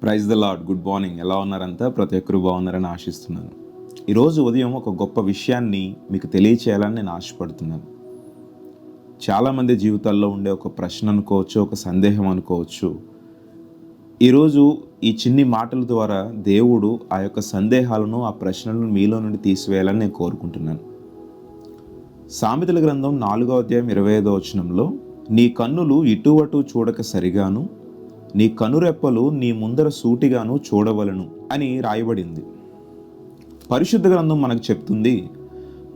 Praise the lord. Good morning. ఎలా ఉన్నారంతా? ప్రతి ఒక్కరు బాగున్నారని ఆశిస్తున్నాను. ఈరోజు ఉదయం ఒక గొప్ప విషయాన్ని మీకు తెలియచేయాలని నేను ఆశపడుతున్నాను. చాలామంది జీవితాల్లో ఉండే ఒక ప్రశ్న అనుకోవచ్చు, ఒక సందేహం అనుకోవచ్చు. ఈరోజు ఈ చిన్ని మాటల ద్వారా దేవుడు ఆ యొక్క సందేహాలను, ఆ ప్రశ్నలను మీలో నుండి తీసివేయాలని నేను కోరుకుంటున్నాను. సామెతల గ్రంథం 4వ అధ్యాయం 25వ వచనంలో, నీ కన్నులు ఇటు అటు చూడక సరిగాను, నీ కనురెప్పలు నీ ముందర సూటిగాను చూడవలను అని రాయబడింది. పరిశుద్ధ గ్రంథం మనకు చెప్తుంది,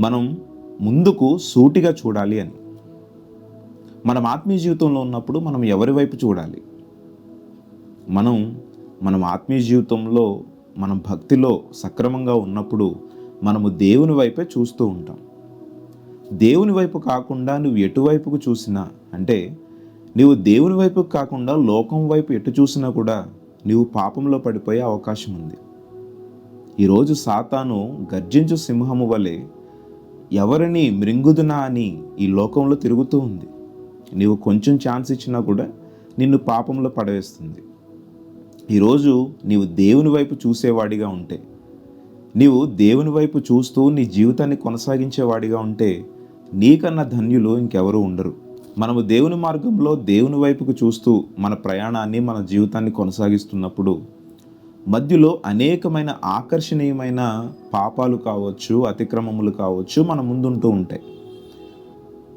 మనం ముందుకు సూటిగా చూడాలి అని. మనం ఆత్మీయ జీవితంలో ఉన్నప్పుడు మనం ఎవరి వైపు చూడాలి? మనం ఆత్మీయ జీవితంలో, మనం భక్తిలో సక్రమంగా ఉన్నప్పుడు మనము దేవుని వైపే చూస్తూ ఉంటాం. దేవుని వైపు కాకుండా నువ్వు ఎటువైపుకు చూసినా, అంటే నీవు దేవుని వైపు కాకుండా లోకం వైపు ఎటు చూసినా కూడా నీవు పాపంలో పడిపోయే అవకాశం ఉంది. ఈరోజు సాతాను గర్జించు సింహము వలె ఎవరిని మృంగుదునా అని ఈ లోకంలో తిరుగుతూ ఉంది. నీవు కొంచెం ఛాన్స్ ఇచ్చినా కూడా నిన్ను పాపంలో పడవేస్తుంది. ఈరోజు నీవు దేవుని వైపు చూసేవాడిగా ఉంటే, నీవు దేవుని వైపు చూస్తూ నీ జీవితాన్ని కొనసాగించేవాడిగా ఉంటే, నీకన్నా ధన్యులు ఇంకెవరూ ఉండరు. మనము దేవుని మార్గంలో దేవుని వైపుకు చూస్తూ మన ప్రయాణాన్ని, మన జీవితాన్ని కొనసాగిస్తున్నప్పుడు మధ్యలో అనేకమైన ఆకర్షణీయమైన పాపాలు కావచ్చు, అతిక్రమములు కావచ్చు మన ముందుంటూ ఉంటాయి.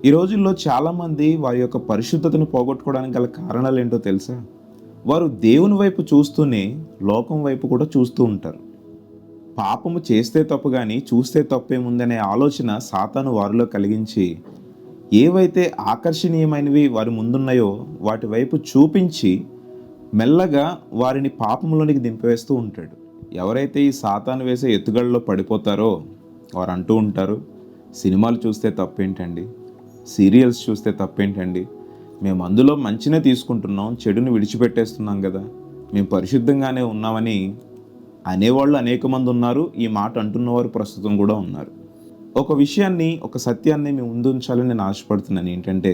ఈ రోజుల్లో చాలామంది వారి యొక్క పరిశుద్ధతను పోగొట్టుకోవడానికి గల కారణాలు ఏంటో తెలుసా? వారు దేవుని వైపు చూస్తూనే లోకం వైపు కూడా చూస్తూ ఉంటారు. పాపము చేస్తే తప్పు కానీ చూస్తే తప్పేముందనే ఆలోచన సాతాను వారిలో కలిగించి, ఏవైతే ఆకర్షణీయమైనవి వారి ముందున్నాయో వాటి వైపు చూపించి మెల్లగా వారిని పాపంలోనికి దింపివేస్తూ ఉంటాడు. ఎవరైతే ఈ సాతాను వేసే ఎత్తుగడలో పడిపోతారో వారు అంటూ ఉంటారు, సినిమాలు చూస్తే తప్పేంటండి, సీరియల్స్ చూస్తే తప్పేంటండి, మేము అందులో మంచినే తీసుకుంటున్నాం, చెడుని విడిచిపెట్టేస్తున్నాం కదా, మేము పరిశుద్ధంగానే ఉన్నామని అనేవాళ్ళు అనేక మంది ఉన్నారు. ఈ మాట అంటున్నవారు ప్రస్తుతం కూడా ఉన్నారు. ఒక విషయాన్ని, ఒక సత్యాన్ని మేము ముందు ఉంచాలని నేను ఆశపడుతున్నాను. ఏంటంటే,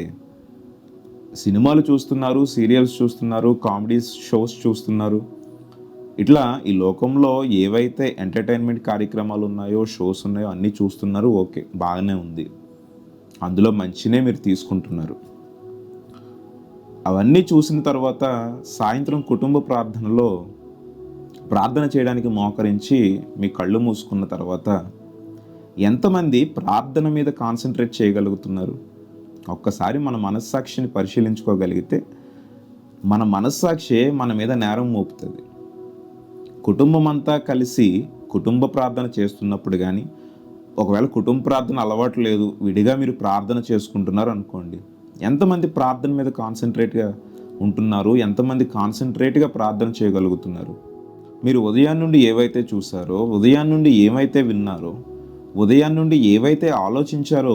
సినిమాలు చూస్తున్నారు, సీరియల్స్ చూస్తున్నారు, కామెడీ షోస్ చూస్తున్నారు. ఇట్లా ఈ లోకంలో ఏవైతే ఎంటర్టైన్మెంట్ కార్యక్రమాలు ఉన్నాయో, షోస్ ఉన్నాయో అన్నీ చూస్తున్నారు. ఓకే, బాగానే ఉంది. అందులో మంచినే మీరు తీసుకుంటున్నారు. అవన్నీ చూసిన తర్వాత సాయంత్రం కుటుంబ ప్రార్థనలో ప్రార్థన చేయడానికి మోకరించి మీ కళ్ళు మూసుకున్న తర్వాత ఎంతమంది ప్రార్థన మీద కాన్సన్ట్రేట్ చేయగలుగుతున్నారు? ఒక్కసారి మన మనస్సాక్షిని పరిశీలించుకోగలిగితే మన మనస్సాక్షి మన మీద నేరం మోపుతుంది. కుటుంబం అంతా కలిసి కుటుంబ ప్రార్థన చేస్తున్నప్పుడు కానీ, ఒకవేళ కుటుంబ ప్రార్థన అలవాటు లేదు, విడిగా మీరు ప్రార్థన చేసుకుంటున్నారు అనుకోండి, ఎంతమంది ప్రార్థన మీద కాన్సన్ట్రేట్గా ఉంటున్నారు? ఎంతమంది కాన్సన్ట్రేట్గా ప్రార్థన చేయగలుగుతున్నారు? మీరు ఉదయం నుండి ఏవైతే చూసారో, ఉదయం నుండి ఏమైతే విన్నారో, ఉదయం నుండి ఏవైతే ఆలోచించారో,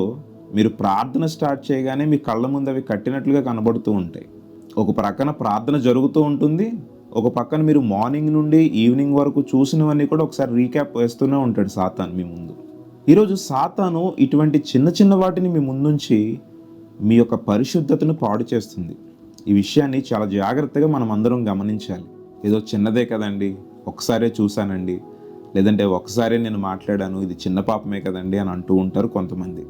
మీరు ప్రార్థన స్టార్ట్ చేయగానే మీ కళ్ళ ముందు అవి కట్టినట్లుగా కనబడుతూ ఉంటాయి. ఒక ప్రక్కన ప్రార్థన జరుగుతూ ఉంటుంది, ఒక పక్కన మీరు మార్నింగ్ నుండి ఈవినింగ్ వరకు చూసినవన్నీ కూడా ఒకసారి రీక్యాప్ వేస్తూనే ఉంటాడు సాతాను మీ ముందు. ఈరోజు సాతాను ఇటువంటి చిన్న చిన్న వాటిని మీ ముందుంచి మీ యొక్క పరిశుద్ధతను పాడు చేస్తుంది. ఈ విషయాన్ని చాలా జాగ్రత్తగా మనం అందరం గమనించాలి. ఏదో చిన్నదే కదండి, ఒకసారే చూశానండి, లేదంటే ఒకసారి నేను మాట్లాడాను, ఇది చిన్న పాపమే కదండి అని అంటూ ఉంటారు కొంతమంది.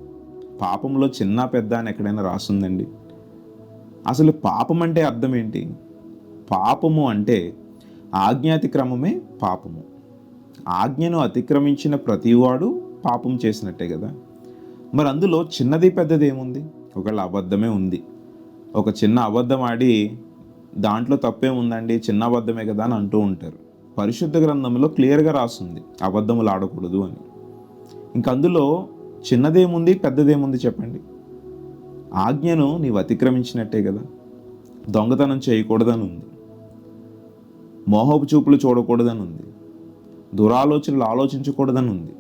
పాపంలో చిన్న పెద్ద అని ఎక్కడైనా రాస్తుందండి? అసలు పాపం అంటే అర్థం ఏంటి? పాపము అంటే ఆజ్ఞాతిక్రమమే పాపము. ఆజ్ఞను అతిక్రమించిన ప్రతివాడు పాపం చేసినట్టే కదా. మరి అందులో చిన్నది పెద్దది ఏముంది? ఒకవేళ అబద్ధమే ఉంది, ఒక చిన్న అబద్ధం ఆడి దాంట్లో తప్పేముందండి, చిన్న అబద్ధమే కదా అని అంటూ ఉంటారు. పరిశుద్ధ గ్రంథంలో క్లియర్గా రాస్తుంది అబద్ధములు ఆడకూడదు అని. ఇంక అందులో చిన్నదేముంది, పెద్దదేముంది చెప్పండి? ఆజ్ఞను నీవు అతిక్రమించినట్టే కదా. దొంగతనం చేయకూడదని ఉంది, మోహపు చూపులు చూడకూడదని ఉంది, దురాలోచనలు ఆలోచించకూడదని ఉంది,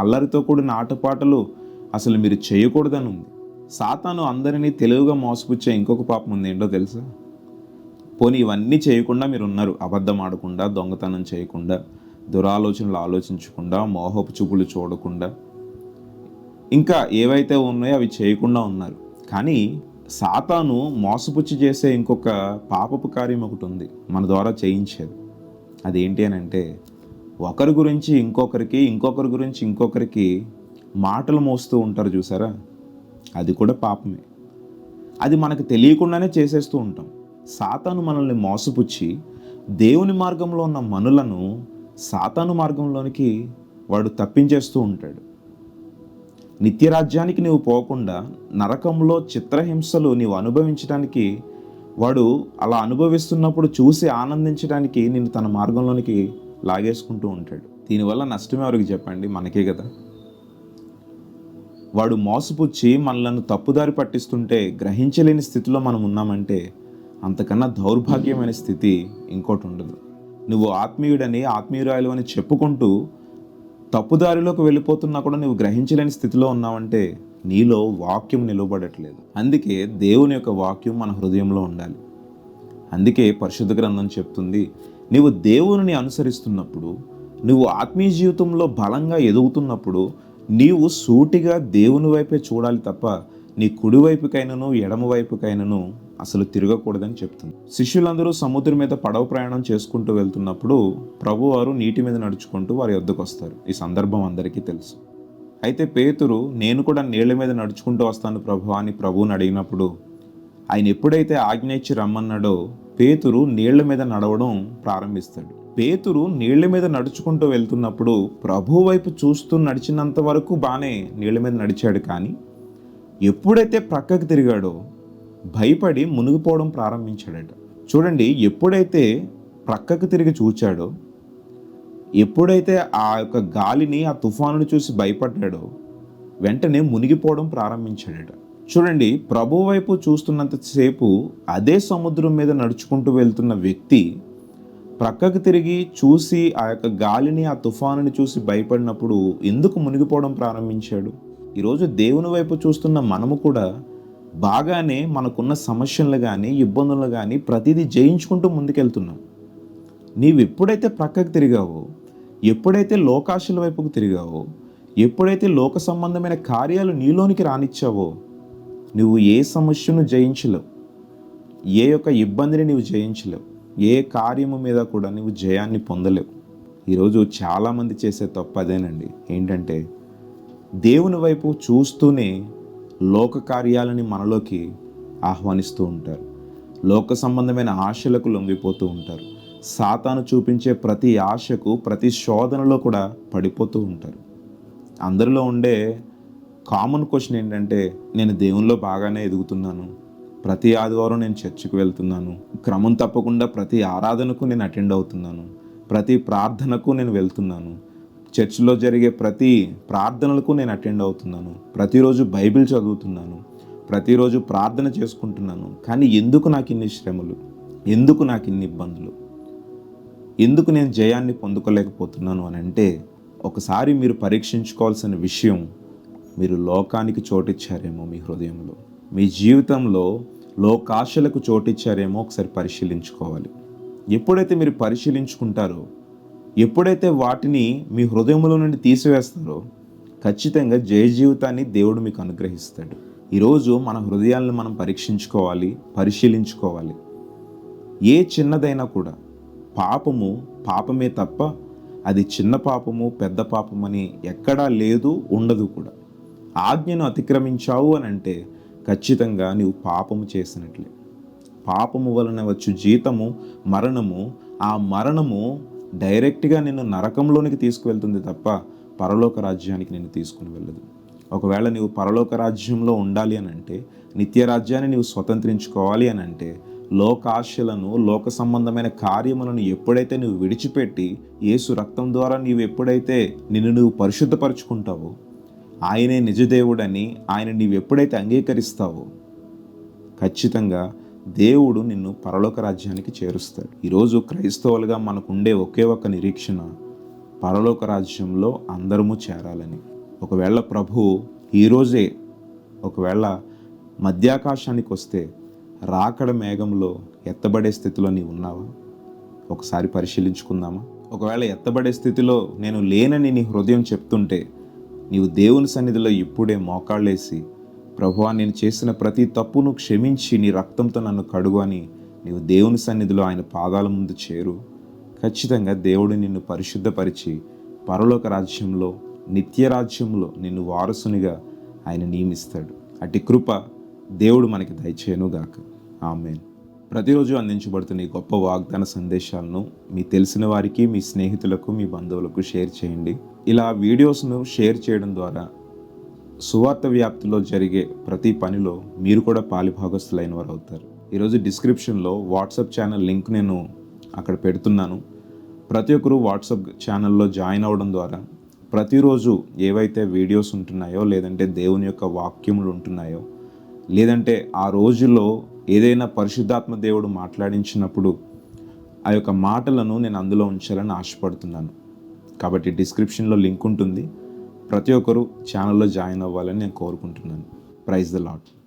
అల్లరితో కూడిన ఆటపాటలు అసలు మీరు చేయకూడదని ఉంది. సాతాను అందరినీ తెలివిగా మోసపుచ్చే ఇంకొక పాపం ఉంది, ఏంటో తెలుసా? పోనీ ఇవన్నీ చేయకుండా మీరు ఉన్నారు, అబద్ధం ఆడకుండా, దొంగతనం చేయకుండా, దురాలోచనలు ఆలోచించకుండా, మోహపు చూపులు చూడకుండా, ఇంకా ఏవైతే ఉన్నాయో అవి చేయకుండా ఉన్నారు. కానీ సాతాను మోసపుచ్చి చేసే ఇంకొక పాపపు కార్యం ఒకటి ఉంది, మన ద్వారా చేయించేది. అదేంటి అని అంటే, ఒకరి గురించి ఇంకొకరి గురించి ఇంకొకరికి మాటలు మోస్తూ ఉంటారు చూసారా, అది కూడా పాపమే. అది మనకు తెలియకుండానే చేసేస్తూ ఉంటాం. సాతాను మనల్ని మోసపుచ్చి దేవుని మార్గంలో ఉన్న మనులను సాతాను మార్గంలోనికి వాడు తప్పించేస్తూ ఉంటాడు. నిత్యరాజ్యానికి నీవు పోకుండా నరకంలో చిత్రహింసలు నీవు అనుభవించడానికి వాడు అలా అనుభవిస్తున్నప్పుడు చూసి ఆనందించడానికి నిన్ను తన మార్గంలోనికి లాగేసుకుంటూ ఉంటాడు. దీనివల్ల నష్టం ఎవరికి చెప్పండి? మనకే కదా. వాడు మోసపుచ్చి మనలను తప్పుదారి పట్టిస్తుంటే గ్రహించలేని స్థితిలో మనం ఉన్నామంటే అంతకన్నా దౌర్భాగ్యమైన స్థితి ఇంకోటి ఉండదు. నువ్వు ఆత్మీయురాలు అని చెప్పుకుంటూ తప్పుదారిలోకి వెళ్ళిపోతున్నా కూడా నువ్వు గ్రహించలేని స్థితిలో ఉన్నావంటే నీలో వాక్యం నిలబడట్లేదు. అందుకే దేవుని యొక్క వాక్యం మన హృదయంలో ఉండాలి. అందుకే పరిశుద్ధ గ్రంథం చెప్తుంది, నీవు దేవుని అనుసరిస్తున్నప్పుడు, నువ్వు ఆత్మీయ జీవితంలో బలంగా ఎదుగుతున్నప్పుడు నీవు సూటిగా దేవుని వైపే చూడాలి తప్ప నీ కుడివైపుకైనను ఎడమవైపుకైనను అసలు తిరగకూడదని చెప్తుంది. శిష్యులందరూ సముద్రం మీద పడవ ప్రయాణం చేసుకుంటూ వెళ్తున్నప్పుడు ప్రభువారు నీటి మీద నడుచుకుంటూ వారి వద్దకు వస్తారు. ఈ సందర్భం అందరికీ తెలుసు. అయితే పేతురు, నేను కూడా నీళ్ల మీద నడుచుకుంటూ వస్తాను ప్రభు అని ప్రభువుని అడిగినప్పుడు, ఆయన ఎప్పుడైతే ఆజ్ఞ ఇచ్చి రమ్మన్నాడో పేతురు నీళ్ల మీద నడవడం ప్రారంభిస్తాడు. పేతురు నీళ్ల మీద నడుచుకుంటూ వెళ్తున్నప్పుడు ప్రభు వైపు చూస్తూ నడిచినంత వరకు బాగానే నీళ్ల మీద నడిచాడు. కానీ ఎప్పుడైతే ప్రక్కకు తిరిగాడో భయపడి మునిగిపోవడం ప్రారంభించాడట. చూడండి, ఎప్పుడైతే ప్రక్కకు తిరిగి చూచాడో, ఎప్పుడైతే ఆ యొక్క గాలిని, ఆ తుఫానుని చూసి భయపడ్డాడో వెంటనే మునిగిపోవడం ప్రారంభించాడట. చూడండి, ప్రభు వైపు చూస్తున్నంతసేపు అదే సముద్రం మీద నడుచుకుంటూ వెళ్తున్న వ్యక్తి ప్రక్కకు తిరిగి చూసి ఆ యొక్క గాలిని, ఆ తుఫానుని చూసి భయపడినప్పుడు ఎందుకు మునిగిపోవడం ప్రారంభించాడు? ఈరోజు దేవుని వైపు చూస్తున్న మనము కూడా బాగానే మనకున్న సమస్యలు కానీ ఇబ్బందులు కానీ ప్రతిదీ జయించుకుంటూ ముందుకెళ్తున్నాం. నీవు ఎప్పుడైతే ప్రక్కకు తిరిగావో, ఎప్పుడైతే లోకాశల వైపుకు తిరిగావో, ఎప్పుడైతే లోక సంబంధమైన కార్యాలు నీలోనికి రానిచ్చావో నువ్వు ఏ సమస్యను జయించలేవు, ఏ యొక్క ఇబ్బందిని నువ్వు జయించలేవు, ఏ కార్యము మీద కూడా నువ్వు జయాన్ని పొందలేవు. ఈరోజు చాలామంది చేసే తప్పు అదేనండి. ఏంటంటే దేవుని వైపు చూస్తూనే లోక కార్యాలని మనలోకి ఆహ్వానిస్తూ ఉంటారు. లోక సంబంధమైన ఆశలకు లొంగిపోతూ ఉంటారు. సాతాను చూపించే ప్రతి ఆశకు, ప్రతి శోధనలో కూడా పడిపోతూ ఉంటారు. అందరిలో ఉండే కామన్ క్వశ్చన్ ఏంటంటే, నేను దేవునిలో బాగానే ఎదుగుతున్నాను, ప్రతి ఆదివారం నేను చర్చికి వెళ్తున్నాను, క్రమం తప్పకుండా ప్రతి ఆరాధనకు నేను అటెండ్ అవుతున్నాను, ప్రతి ప్రార్థనకు నేను వెళ్తున్నాను, చర్చిలో జరిగే ప్రతి ప్రార్థనలకు నేను అటెండ్ అవుతున్నాను, ప్రతిరోజు బైబిల్ చదువుతున్నాను, ప్రతిరోజు ప్రార్థన చేసుకుంటున్నాను, కానీ ఎందుకు నాకు ఇన్ని శ్రమలు, ఎందుకు నాకు ఇన్ని ఇబ్బందులు, ఎందుకు నేను జయాన్ని పొందుకోలేకపోతున్నాను అని అంటే, ఒకసారి మీరు పరీక్షించుకోవాల్సిన విషయం, మీరు లోకానికి చోటిచ్చారేమో మీ హృదయంలో, మీ జీవితంలో లోకాశలకు చోటిచ్చారేమో ఒకసారి పరిశీలించుకోవాలి. ఎప్పుడైతే మీరు పరిశీలించుకుంటారో, ఎప్పుడైతే వాటిని మీ హృదయంలో నుండి తీసివేస్తారో ఖచ్చితంగా జయ జీవితాన్ని దేవుడు మీకు అనుగ్రహిస్తాడు. ఈరోజు మన హృదయాలను మనం పరీక్షించుకోవాలి, పరిశీలించుకోవాలి. ఏ చిన్నదైనా కూడా పాపమే తప్ప అది చిన్న పాపము పెద్ద పాపమని ఎక్కడా లేదు, ఉండదు కూడా. ఆజ్ఞను అతిక్రమించావు అని అంటే ఖచ్చితంగా నీవు పాపము చేసినట్లే. పాపము వలన వచ్చు జీతము మరణము. ఆ మరణము డైరెక్ట్గా నిన్ను నరకంలోనికి తీసుకువెళ్తుంది తప్ప పరలోక రాజ్యానికి నిన్ను తీసుకుని వెళ్ళదు. ఒకవేళ నీవు పరలోక రాజ్యంలో ఉండాలి అని అంటే, నిత్య రాజ్యాన్ని నీవు స్వతంత్రించుకోవాలి అని అంటే, లోకాశలను, లోక సంబంధమైన కార్యములను ఎప్పుడైతే నువ్వు విడిచిపెట్టి యేసు రక్తం ద్వారా నీవు ఎప్పుడైతే నువ్వు పరిశుద్ధపరచుకుంటావో, ఆయనే నిజదేవుడని ఆయన నీవు ఎప్పుడైతే అంగీకరిస్తావో ఖచ్చితంగా దేవుడు నిన్ను పరలోక రాజ్యానికి చేరుస్తాడు. ఈరోజు క్రైస్తవులుగా మనకు ఉండే ఒకే ఒక్క నిరీక్షణ, పరలోక రాజ్యంలో అందరము చేరాలని. ఒకవేళ ప్రభు ఈరోజే ఒకవేళ మధ్యాకాశానికి వస్తే రాకడ మేఘంలో ఎత్తబడే స్థితిలో నీవు ఉన్నావా? ఒకసారి పరిశీలించుకుందామా? ఒకవేళ ఎత్తబడే స్థితిలో నేను లేనని నీ హృదయం చెప్తుంటే, నీవు దేవుని సన్నిధిలో ఇప్పుడే మోకాళ్ళేసి, ప్రభువా నేను చేసిన ప్రతి తప్పును క్షమించి నీ రక్తంతో నన్ను కడుగు అని నీవు దేవుని సన్నిధిలో ఆయన పాదాల ముందు చేరు. ఖచ్చితంగా దేవుడు నిన్ను పరిశుద్ధపరిచి పరలోక రాజ్యంలో, నిత్య రాజ్యంలో నిన్ను వారసునిగా ఆయన నియమిస్తాడు. అట్టి కృప దేవుడు మనకి దయచేయనుగాక. ఆమేన్. ప్రతిరోజు అందించబడుతున్న ఈ గొప్ప వాగ్దాన సందేశాలను మీ తెలిసిన వారికి, మీ స్నేహితులకు, మీ బంధువులకు షేర్ చేయండి. ఇలా వీడియోస్ను షేర్ చేయడం ద్వారా సువార్త వ్యాప్తిలో జరిగే ప్రతి పనిలో మీరు కూడా పాలిభాగస్తులైన వారు అవుతారు. ఈరోజు డిస్క్రిప్షన్లో వాట్సాప్ ఛానల్ లింక్ నేను అక్కడ పెడుతున్నాను. ప్రతి ఒక్కరూ వాట్సాప్ ఛానల్లో జాయిన్ అవ్వడం ద్వారా ప్రతిరోజు ఏవైతే వీడియోస్ ఉంటున్నాయో, లేదంటే దేవుని యొక్క వాక్యములు ఉంటున్నాయో, లేదంటే ఆ రోజులో ఏదైనా పరిశుద్ధాత్మ దేవుడు మాట్లాడించినప్పుడు ఆ యొక్క మాటలను నేను అందులో ఉంచాలని ఆశపడుతున్నాను. కాబట్టి డిస్క్రిప్షన్లో లింక్ ఉంటుంది. ప్రతి ఒక్కరూ ఛానల్లో జాయిన్ అవ్వాలని నేను కోరుకుంటున్నాను. Praise the lord.